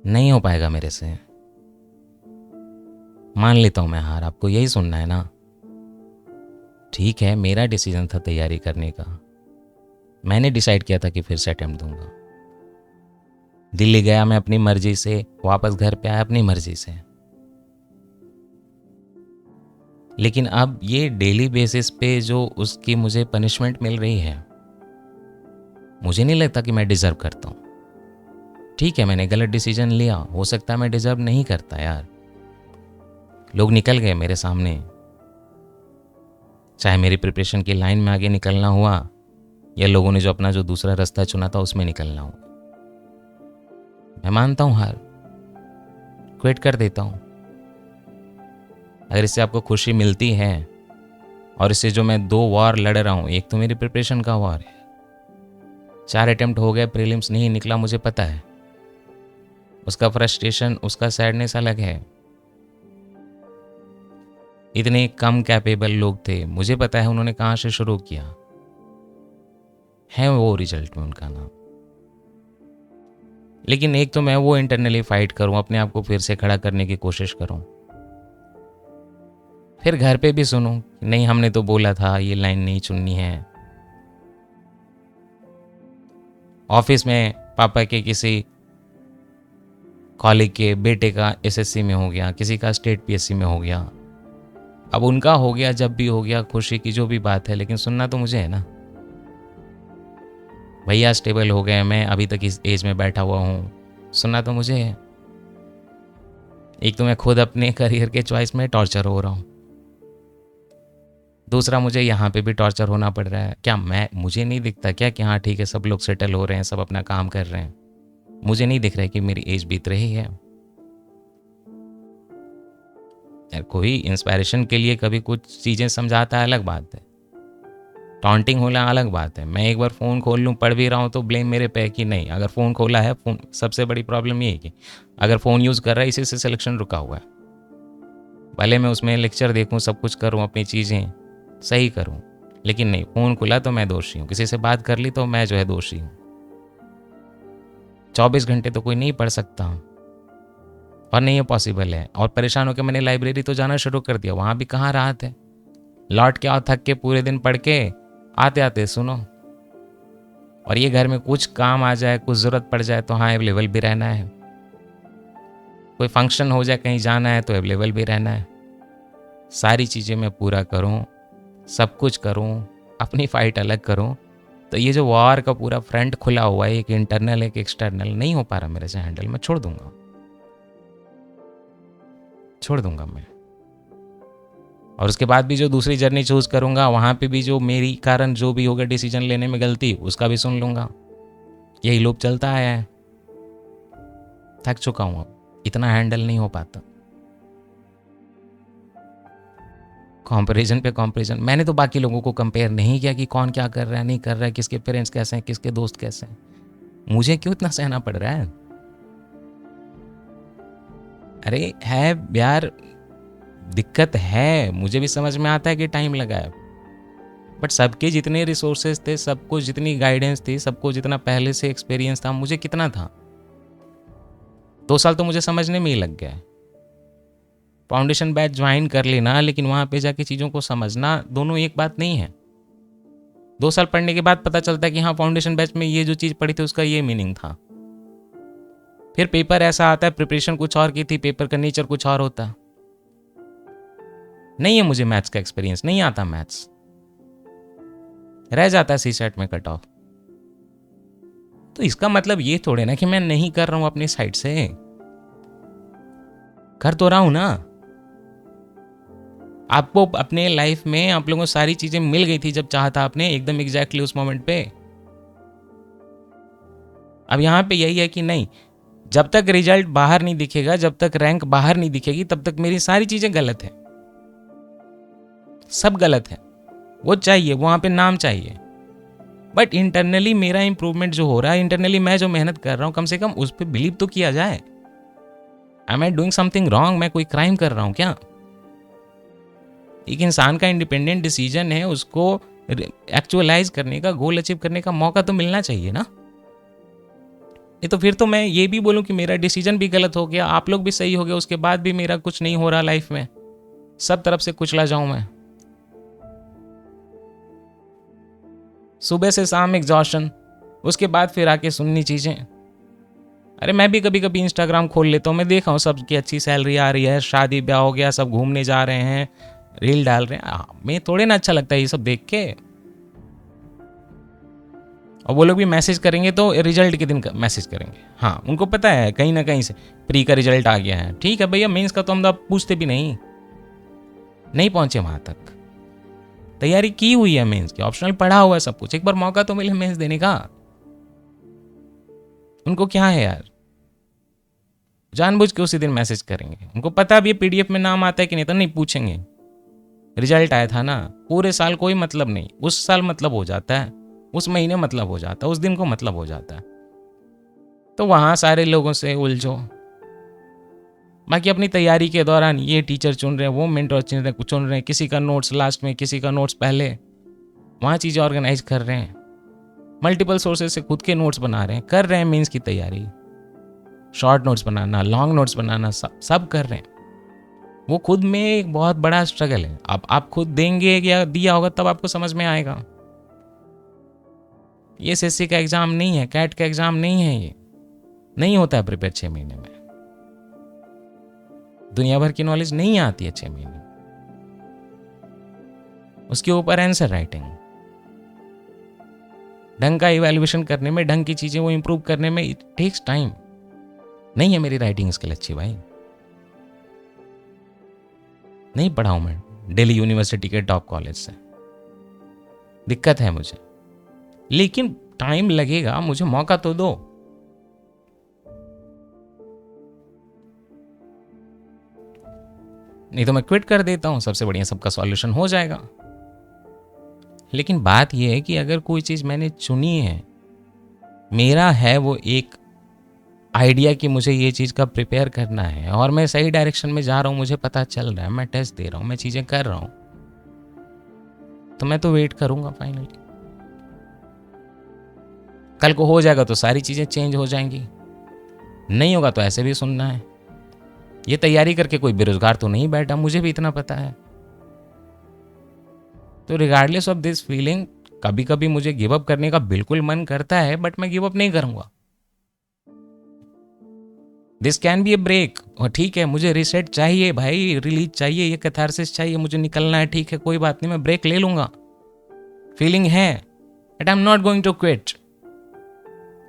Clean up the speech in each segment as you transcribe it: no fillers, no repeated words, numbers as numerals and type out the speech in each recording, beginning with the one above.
नहीं हो पाएगा मेरे से, मान लेता हूं मैं हार। आपको यही सुनना है ना? ठीक है, मेरा डिसीजन था तैयारी करने का, मैंने डिसाइड किया था कि फिर से अटेम्प्ट दूंगा। दिल्ली गया मैं अपनी मर्जी से, वापस घर पे आया अपनी मर्जी से। लेकिन अब ये डेली बेसिस पे जो उसकी मुझे पनिशमेंट मिल रही है, मुझे नहीं लगता कि मैं डिज़र्व करता हूँ। ठीक है, मैंने गलत डिसीजन लिया, हो सकता है मैं डिज़र्व नहीं करता यार। लोग निकल गए मेरे सामने, चाहे मेरी प्रिपरेशन की लाइन में आगे निकलना हुआ या लोगों ने जो अपना जो दूसरा रास्ता चुना था उसमें निकलना हुआ। मैं मानता हूँ हार, क्विट कर देता हूँ। अगर इससे आपको खुशी मिलती है, और इससे जो मैं 2 वॉर लड़ रहा हूँ, एक तो मेरी प्रिपरेशन का वॉर है, 4 अटेम्प्ट हो गए, प्रीलिम्स नहीं निकला, मुझे पता है। उसका फ्रस्ट्रेशन, उसका सैडनेस अलग है। इतने कम कैपेबल लोग थे, मुझे पता है उन्होंने कहाँ से शुरू किया है, वो रिजल्ट में उनका नाम। लेकिन एक तो मैं वो इंटरनली फाइट करूं, अपने आप को फिर से खड़ा करने की कोशिश करूं, फिर घर पे भी सुनूं नहीं हमने तो बोला था ये लाइन नहीं चुननी है। ऑफिस में पापा के किसी कॉलीग के बेटे का एसएससी में हो गया, किसी का स्टेट पीएससी में हो गया। अब उनका हो गया, जब भी हो गया, खुशी की जो भी बात है, लेकिन सुनना तो मुझे है ना। भैया स्टेबल हो गए, मैं अभी तक इस एज में बैठा हुआ हूँ, सुनना तो मुझे है। एक तो मैं खुद अपने करियर के चॉइस में टॉर्चर हो रहा हूँ, दूसरा मुझे यहाँ पे भी टॉर्चर होना पड़ रहा है। क्या मुझे नहीं दिखता क्या कि हाँ ठीक है, सब लोग सेटल हो रहे हैं, सब अपना काम कर रहे हैं, मुझे नहीं दिख रहा है कि मेरी एज बीत रही है? यार कोई इंस्पायरेशन के लिए कभी कुछ चीज़ें समझाता है, अलग बात है, टॉन्टिंग होना अलग बात है। मैं एक बार फ़ोन खोल लूँ, पढ़ भी रहा हूँ तो ब्लेम मेरे पे है कि नहीं, अगर फ़ोन खोला है, फ़ोन सबसे बड़ी प्रॉब्लम ये है कि अगर फ़ोन यूज़ कर रहा है, इसी से सिलेक्शन रुका हुआ है। भले मैं उसमें लेक्चर देखूँ, सब कुछ करूँ, अपनी चीज़ें सही करूँ, लेकिन नहीं, फ़ोन खुला तो मैं दोषी हूँ, किसी से बात कर ली तो मैं जो है दोषी हूँ। 24 घंटे तो कोई नहीं पढ़ सकता और नहीं ये पॉसिबल है। और परेशान होकर मैंने लाइब्रेरी तो जाना शुरू कर दिया, वहाँ भी कहाँ राहत है। लौट के आओ थक के, पूरे दिन पढ़ के आते आते सुनो। और ये घर में कुछ काम आ जाए, कुछ ज़रूरत पड़ जाए तो हाँ अवेलेबल भी रहना है, कोई फंक्शन हो जाए, कहीं जाना है तो अवेलेबल भी रहना है। सारी चीज़ें मैं पूरा करूँ, सब कुछ करूँ, अपनी फ़ाइट अलग करूँ, तो ये जो वॉर का पूरा फ्रंट खुला हुआ है, एक इंटरनल एक एक्सटर्नल, नहीं हो पा रहा मेरे से हैंडल। मैं छोड़ दूंगा मैं। और उसके बाद भी जो दूसरी जर्नी चूज़ करूंगा, वहाँ पे भी जो मेरी कारण जो भी होगा डिसीजन लेने में गलती, उसका भी सुन लूंगा। यही लूप चलता आया है। थक चुका हूँ, अब इतना हैंडल नहीं हो पाता। कंपैरिजन पे कंपैरिजन, मैंने तो बाकी लोगों को कंपेयर नहीं किया कि कौन क्या कर रहा है, नहीं कर रहा है, किसके पेरेंट्स कैसे हैं, किसके दोस्त कैसे हैं। मुझे क्यों इतना सहना पड़ रहा है? अरे है यार, दिक्कत है, मुझे भी समझ में आता है कि टाइम लगा है, बट सबके जितने रिसोर्सेज थे, सबको जितनी गाइडेंस थी, सबको जितना पहले से एक्सपीरियंस था, मुझे कितना था? 2 साल तो मुझे समझने में ही लग गया है। फाउंडेशन बैच ज्वाइन कर लेना, लेकिन वहां पे जाके चीज़ों को समझना, दोनों एक बात नहीं है। 2 साल पढ़ने के बाद पता चलता है कि हाँ फाउंडेशन बैच में ये जो चीज़ पढ़ी थी उसका ये मीनिंग था। फिर पेपर ऐसा आता है, प्रिपरेशन कुछ और की थी, पेपर का नेचर कुछ और होता। नहीं है मुझे मैथ्स का एक्सपीरियंस, नहीं आता मैथ्स, रह जाता है सीसेट में कट ऑफ। तो इसका मतलब ये थोड़े ना कि मैं नहीं कर रहा हूं अपनी साइड से, कर तो रहा हूं ना। आपको अपने लाइफ में आप लोगों को सारी चीजें मिल गई थी जब चाहा था आपने, एकदम एग्जैक्टली उस मोमेंट पे। अब यहां पे यही है कि नहीं, जब तक रिजल्ट बाहर नहीं दिखेगा, जब तक रैंक बाहर नहीं दिखेगी, तब तक मेरी सारी चीजें गलत है, सब गलत है। वो चाहिए, वहां पे नाम चाहिए, बट इंटरनली मेरा इंप्रूवमेंट जो हो रहा है, इंटरनली मैं जो मेहनत कर रहा हूं, कम से कम उस पर बिलीव तो किया जाए। I am doing something wrong? मैं कोई क्राइम कर रहा हूं क्या? एक इंसान का इंडिपेंडेंट डिसीजन है, उसको एक्चुअलाइज करने का, गोल अचीव करने का मौका तो मिलना चाहिए ना। नहीं तो फिर तो मैं ये भी बोलूँ कि मेरा डिसीजन भी गलत हो गया, आप लोग भी सही हो गए, उसके बाद भी मेरा कुछ नहीं हो रहा लाइफ में, सब तरफ से कुचला जाऊं मैं। सुबह से शाम एग्जॉशन, उसके बाद फिर आके सुननी चीजें। अरे मैं भी कभी कभी इंस्टाग्राम खोल लेता हूँ, मैं देखा हूँ सबकी अच्छी सैलरी आ रही है, शादी ब्याह हो गया, सब घूमने जा रहे हैं, रील डाल रहे हैं, मैं थोड़े ना अच्छा लगता है ये सब देख के। और वो लोग भी मैसेज करेंगे तो रिजल्ट के दिन मैसेज करेंगे, हाँ उनको पता है कहीं ना कहीं से प्री का रिजल्ट आ गया है, ठीक है भैया मेंस का तो हम तो पूछते भी नहीं पहुंचे वहां तक, तैयारी की हुई है मेंस की, ऑप्शनल पढ़ा हुआ है सब कुछ, एक बार मौका तो मिले मेंस देने का। उनको क्या है यार, जानबूझ के उसी दिन मैसेज करेंगे, उनको पता भी पीडीएफ में नाम आता है कि नहीं, तो नहीं पूछेंगे, रिजल्ट आया था ना, पूरे साल कोई मतलब नहीं, उस साल मतलब हो जाता है, उस महीने मतलब हो जाता है, उस दिन को मतलब हो जाता है। तो वहां सारे लोगों से उलझो, बाकी अपनी तैयारी के दौरान ये टीचर चुन रहे हैं, वो मेंटर चुन रहे हैं, किसी का नोट्स लास्ट में, किसी का नोट्स पहले, वहाँ चीज़ें ऑर्गेनाइज कर रहे हैं, मल्टीपल सोर्सेज से खुद के नोट्स बना रहे हैं, कर रहे हैं मेंस की तैयारी, शॉर्ट नोट्स बनाना, लॉन्ग नोट्स बनाना, सब कर रहे हैं। वो खुद में एक बहुत बड़ा स्ट्रगल है, आप खुद देंगे या दिया होगा तब आपको समझ में आएगा। ये एसएससी का एग्जाम नहीं है, कैट का एग्जाम नहीं है, ये नहीं होता है प्रिपेयर 6 महीने में, दुनिया भर की नॉलेज नहीं आती है 6 महीने, उसके ऊपर आंसर राइटिंग, ढंग का इवैल्यूएशन करने में, ढंग की चीजें वो इंप्रूव करने में इट टेक्स टाइम। नहीं है मेरी राइटिंग स्किल अच्छी भाई, नहीं पढ़ा हूं मैं दिल्ली यूनिवर्सिटी के टॉप कॉलेज से, दिक्कत है मुझे, लेकिन टाइम लगेगा, मुझे मौका तो दो। नहीं तो मैं क्विट कर देता हूं, सबसे बढ़िया सबका सॉल्यूशन हो जाएगा। लेकिन बात यह है कि अगर कोई चीज मैंने चुनी है, मेरा है वो एक आइडिया कि मुझे ये चीज का प्रिपेयर करना है, और मैं सही डायरेक्शन में जा रहा हूं, मुझे पता चल रहा है, मैं टेस्ट दे रहा हूं, मैं चीजें कर रहा हूं, तो मैं तो वेट करूंगा फाइनली। कल को हो जाएगा तो सारी चीजें चेंज हो जाएंगी, नहीं होगा तो ऐसे भी सुनना है। ये तैयारी करके कोई बेरोजगार तो नहीं बैठा, मुझे भी इतना पता है। तो रिगार्डलेस ऑफ दिस फीलिंग, कभी कभी मुझे गिव अप करने का बिल्कुल मन करता है, बट मैं गिव अप नहीं करूंगा। This can be a break, और ठीक है मुझे रिसेट चाहिए भाई, रिलीज चाहिए, ये कैथारसिस चाहिए, मुझे निकलना है, ठीक है कोई बात नहीं, मैं ब्रेक ले लूंगा, फीलिंग है, but I am not going to quit.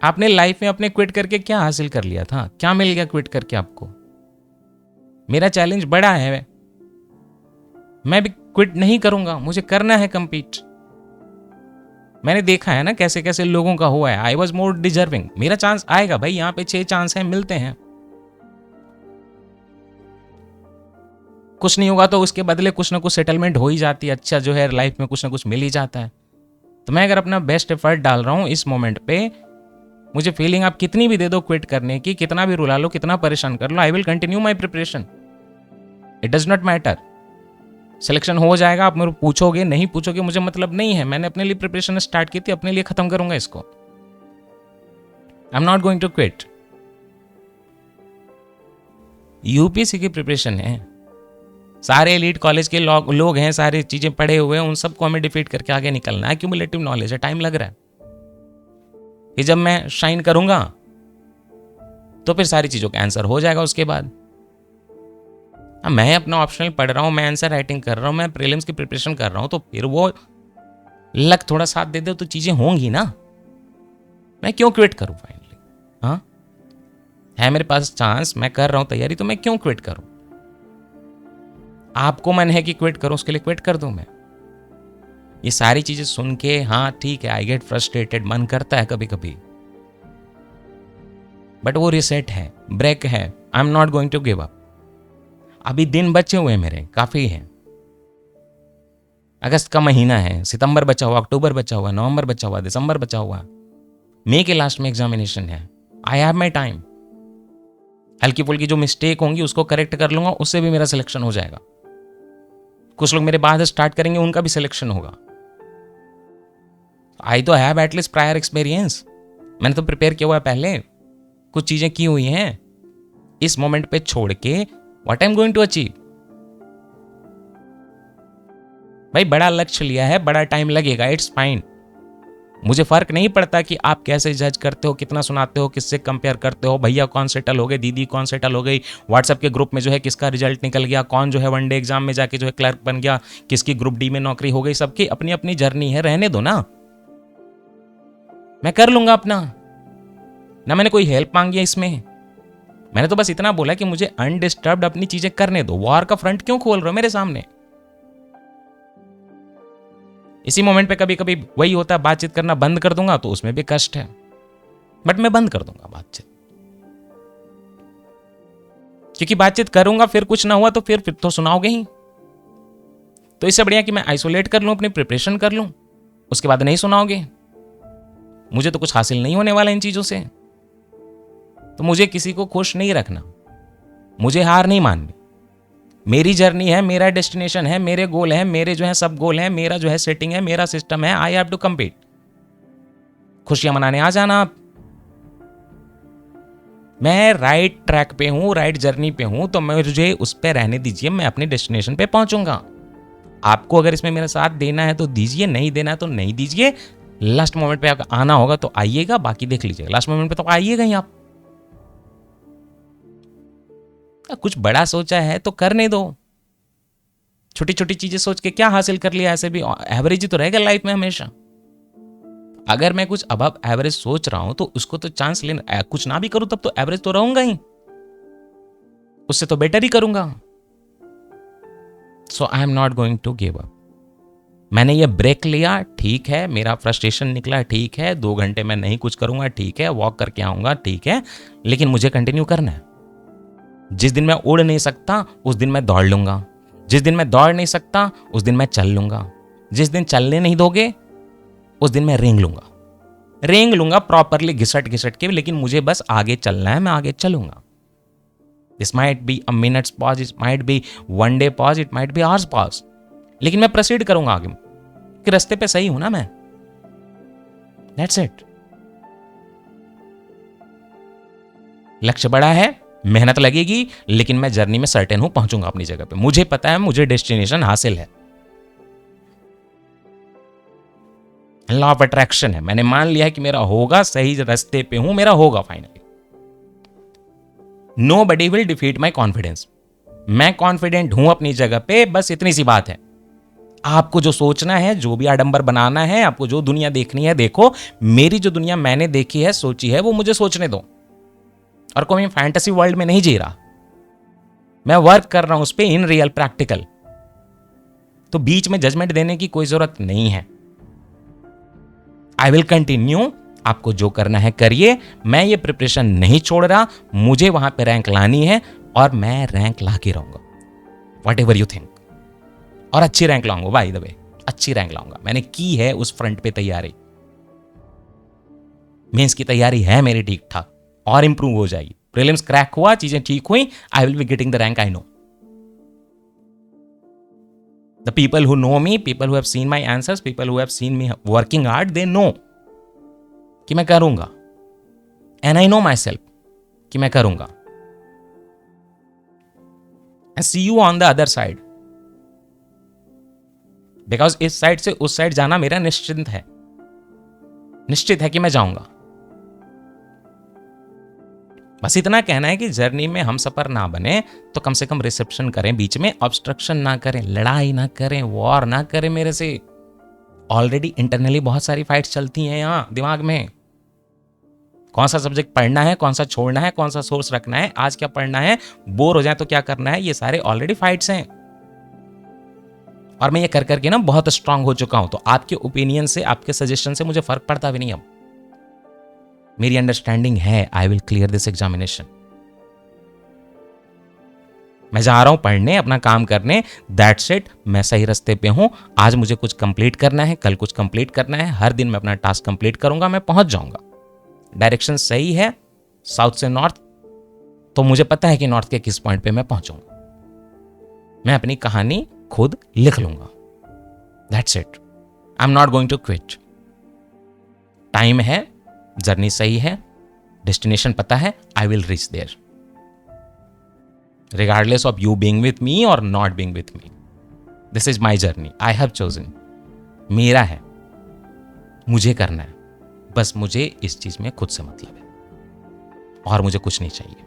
आपने लाइफ में अपने क्विट करके क्या हासिल कर लिया था, क्या मिल गया क्विट करके आपको? मेरा चैलेंज बड़ा है, मैं भी क्विट नहीं करूंगा, मुझे करना है कंप्लीट। मैंने देखा है ना कैसे कैसे लोगों का हुआ है, आई वॉज मोर डिजर्विंग, मेरा चांस आएगा भाई, यहां पे 6 चांस हैं, मिलते हैं, कुछ नहीं होगा तो उसके बदले कुछ ना कुछ सेटलमेंट हो ही जाती है, अच्छा जो है लाइफ में कुछ ना कुछ मिल ही जाता है। तो मैं अगर अपना बेस्ट एफर्ट डाल रहा हूं इस मोमेंट पे, मुझे फीलिंग आप कितनी भी दे दो क्विट करने की, कितना भी रुला लो, कितना परेशान कर लो, I will continue my preparation, it does not matter. Selection हो जाएगा, आप मेरे पूछोगे नहीं पूछोगे मुझे मतलब नहीं है, मैंने अपने लिए प्रिपरेशन स्टार्ट की थी, अपने लिए खत्म करूंगा इसको, I am not going to quit. UPSC की प्रिपरेशन है, सारे एलीट कॉलेज के लोग हैं, सारी चीजें पढ़े हुए हैं, उन सबको हमें डिफीट करके आगे निकलना है, क्यूमुलेटिव नॉलेज है, टाइम लग रहा है, ये जब मैं शाइन करूंगा तो फिर सारी चीजों का आंसर हो जाएगा उसके बाद। मैं अपना ऑप्शनल पढ़ रहा हूं, मैं आंसर राइटिंग कर रहा हूं, मैं प्रीलिम्स की प्रिपरेशन कर रहा हूं, तो फिर वो लक थोड़ा साथ दे दे तो चीजें होंगी ना, मैं क्यों क्विट करूं फाइनली? हाँ है मेरे पास चांस, मैं कर रहा हूं तैयारी, तो मैं क्यों क्विट करूं? आपको मन है कि क्विट करो, उसके लिए क्विट कर दूं मैं? ये सारी चीजें सुन के हाँ ठीक है, आई गेट फ्रस्ट्रेटेड, मन करता है कभी कभी, बट वो रिसेट है, ब्रेक है, I am not going to give up. अभी दिन बचे हुए हैं मेरे, काफी हैं, अगस्त का महीना है, सितंबर बचा हुआ, अक्टूबर बचा हुआ, नवंबर बचा हुआ, दिसंबर बचा हुआ, मई के लास्ट में एग्जामिनेशन है, आई हैव माई टाइम। हल्की फुल्की जो मिस्टेक होंगी उसको करेक्ट कर लूंगा, उससे भी मेरा सिलेक्शन हो जाएगा। कुछ लोग मेरे बाद स्टार्ट करेंगे, उनका भी सिलेक्शन होगा। आई तो हैव एटलीस्ट प्रायर एक्सपीरियंस, मैंने तो प्रिपेयर किया हुआ है पहले, कुछ चीजें की हुई हैं, इस मोमेंट पे छोड़ के what I am going to achieve. भाई बड़ा लक्ष्य लिया है, बड़ा टाइम लगेगा, इट्स फाइन। मुझे फर्क नहीं पड़ता कि आप कैसे जज करते हो, कितना सुनाते हो, किससे कंपेयर करते हो, भैया कौन सेटल हो गए, दीदी कौन सेटल हो गई, व्हाट्सएप के ग्रुप में जो है किसका रिजल्ट निकल गया, कौन जो है वनडे एग्जाम में जाके जो है क्लर्क बन गया, किसकी ग्रुप डी में नौकरी हो गई। सबकी अपनी अपनी जर्नी है, रहने दो ना, मैं कर लूंगा अपना। ना मैंने कोई हेल्प मांगी है इसमें, मैंने तो बस इतना बोला कि मुझे अनडिस्टर्ब्ड अपनी चीजें करने दो। वॉर का फ्रंट क्यों खोल रहे हो मेरे सामने? इसी मोमेंट पे कभी कभी वही होता है, बातचीत करना बंद कर दूंगा तो उसमें भी कष्ट है, बट मैं बंद कर दूंगा बातचीत, क्योंकि बातचीत करूंगा फिर कुछ ना हुआ तो फिर तो सुनाओगे ही। तो इससे बढ़िया कि मैं आइसोलेट कर लूं, अपनी प्रिपरेशन कर लूं, उसके बाद नहीं सुनाओगे। मुझे तो कुछ हासिल नहीं होने वाला इन चीजों से, तो मुझे किसी को खुश नहीं रखना, मुझे हार नहीं माननी। मेरी जर्नी है, मेरा डेस्टिनेशन है, मेरे गोल है, मेरे जो है सब गोल है, मेरा जो है सेटिंग है, मेरा सिस्टम है। I have to compete. खुशियां मनाने आ जाना आप। मैं राइट ट्रैक पे हूं, राइट जर्नी पे हूं, तो मुझे उस पर रहने दीजिए, मैं अपने डेस्टिनेशन पे पहुंचूंगा। आपको अगर इसमें मेरा साथ देना है तो दीजिए, नहीं देना है तो नहीं दीजिए। लास्ट मोमेंट पे आना होगा तो आइएगा, बाकी देख लीजिएगा। लास्ट मोमेंट पे तो आइएगा ही आप। कुछ बड़ा सोचा है तो करने दो। छोटी छोटी चीजें सोच के क्या हासिल कर लिया, ऐसे भी एवरेज ही तो रहेगा लाइफ में हमेशा। अगर मैं कुछ अबव एवरेज सोच रहा हूं तो उसको तो चांस लेना, कुछ ना भी करूं तब तो एवरेज तो रहूंगा ही, उससे तो बेटर ही करूंगा। So I am not going to give up. मैंने ये ब्रेक लिया, ठीक है, मेरा फ्रस्ट्रेशन निकला, ठीक है, 2 घंटे मैं नहीं कुछ करूंगा, ठीक है, वॉक करके आऊंगा, ठीक है, लेकिन मुझे कंटिन्यू करना है। जिस दिन मैं उड़ नहीं सकता उस दिन मैं दौड़ लूंगा, जिस दिन मैं दौड़ नहीं सकता उस दिन मैं चल लूंगा, जिस दिन चलने नहीं दोगे उस दिन मैं रेंग लूंगा प्रॉपरली, घिसट घिसट के, लेकिन मुझे बस आगे चलना है, मैं आगे चलूंगा। This might be a minutes pause, it might be one day pause, it might be hours pause, लेकिन मैं प्रोसीड करूंगा आगे, कि रास्ते पे सही हूं ना मैं। That's it. लक्ष्य बड़ा है, मेहनत लगेगी, लेकिन मैं जर्नी में सर्टेन हूं, पहुंचूंगा अपनी जगह पे। मुझे पता है, मुझे डेस्टिनेशन हासिल है। लॉ ऑफ अट्रैक्शन है, मैंने मान लिया है कि मेरा होगा, सही रास्ते पे हूं, मेरा होगा finally. Nobody will defeat my confidence. मैं कॉन्फिडेंट हूं अपनी जगह पे, बस इतनी सी बात है। आपको जो सोचना है, जो भी आडंबर बनाना है, आपको जो दुनिया देखनी है देखो। मेरी जो दुनिया मैंने देखी है, सोची है, वो मुझे सोचने दो। और कोई मैं फैंटेसी वर्ल्ड में नहीं जी रहा, मैं वर्क कर रहा हूं उस पर इन रियल प्रैक्टिकल। तो बीच में जजमेंट देने की कोई जरूरत नहीं है। आई विल कंटिन्यू, आपको जो करना है करिए, मैं ये प्रिपरेशन नहीं छोड़ रहा, मुझे वहां पे रैंक लानी है और मैं रैंक ला के रहूंगा, वट एवर यू थिंक। और अच्छी रैंक लाऊंगा, बाय द वे, अच्छी रैंक लाऊंगा। मैंने की है उस फ्रंट पे तैयारी, मेंस की तैयारी है मेरी ठीक ठाक, और इंप्रूव हो जाएगी। प्रीलिम्स क्रैक हुआ, चीजें ठीक हुई, I will be getting the rank, I know. The people who know me, people who have seen my answers, people who have seen me working hard, they know कि मैं करूंगा। And I know myself कि मैं करूंगा। And see you on the other side, because इस side से उस side जाना मेरा निश्चित है कि मैं जाऊंगा। बस इतना कहना है कि जर्नी में हम सफर ना बने तो कम से कम रिसेप्शन करें, बीच में ऑब्स्ट्रक्शन ना करें, लड़ाई ना करें, वॉर ना करें मेरे से। ऑलरेडी इंटरनली बहुत सारी फाइट्स चलती हैं यहां दिमाग में। कौन सा सब्जेक्ट पढ़ना है, कौन सा छोड़ना है, कौन सा सोर्स रखना है, आज क्या पढ़ना है, बोर हो जाए तो क्या करना है, ये सारे ऑलरेडी फाइट्स हैं। और मैं ये कर करके ना बहुत स्ट्रांग हो चुका हूं, तो आपके ओपिनियन से, आपके सजेशन से मुझे फर्क पड़ता भी नहीं। अब मेरी अंडरस्टैंडिंग है, I will clear this examination. मैं जा रहा हूं पढ़ने, अपना काम करने, दैट्स इट। मैं सही रास्ते पे हूं। आज मुझे कुछ कंप्लीट करना है, कल कुछ कंप्लीट करना है, हर दिन मैं अपना टास्क कंप्लीट करूंगा, मैं पहुंच जाऊंगा। डायरेक्शन सही है, साउथ से नॉर्थ, तो मुझे पता है कि नॉर्थ के किस पॉइंट पे मैं पहुंचूंगा। मैं अपनी कहानी खुद लिख लूंगा, that's it. I am not going to quit. Time है, जर्नी सही है, डेस्टिनेशन पता है, I will reach there regardless of you being with me और not being with me. This is my journey, I have chosen. मेरा है, मुझे करना है, बस मुझे इस चीज में खुद से मतलब है और मुझे कुछ नहीं चाहिए.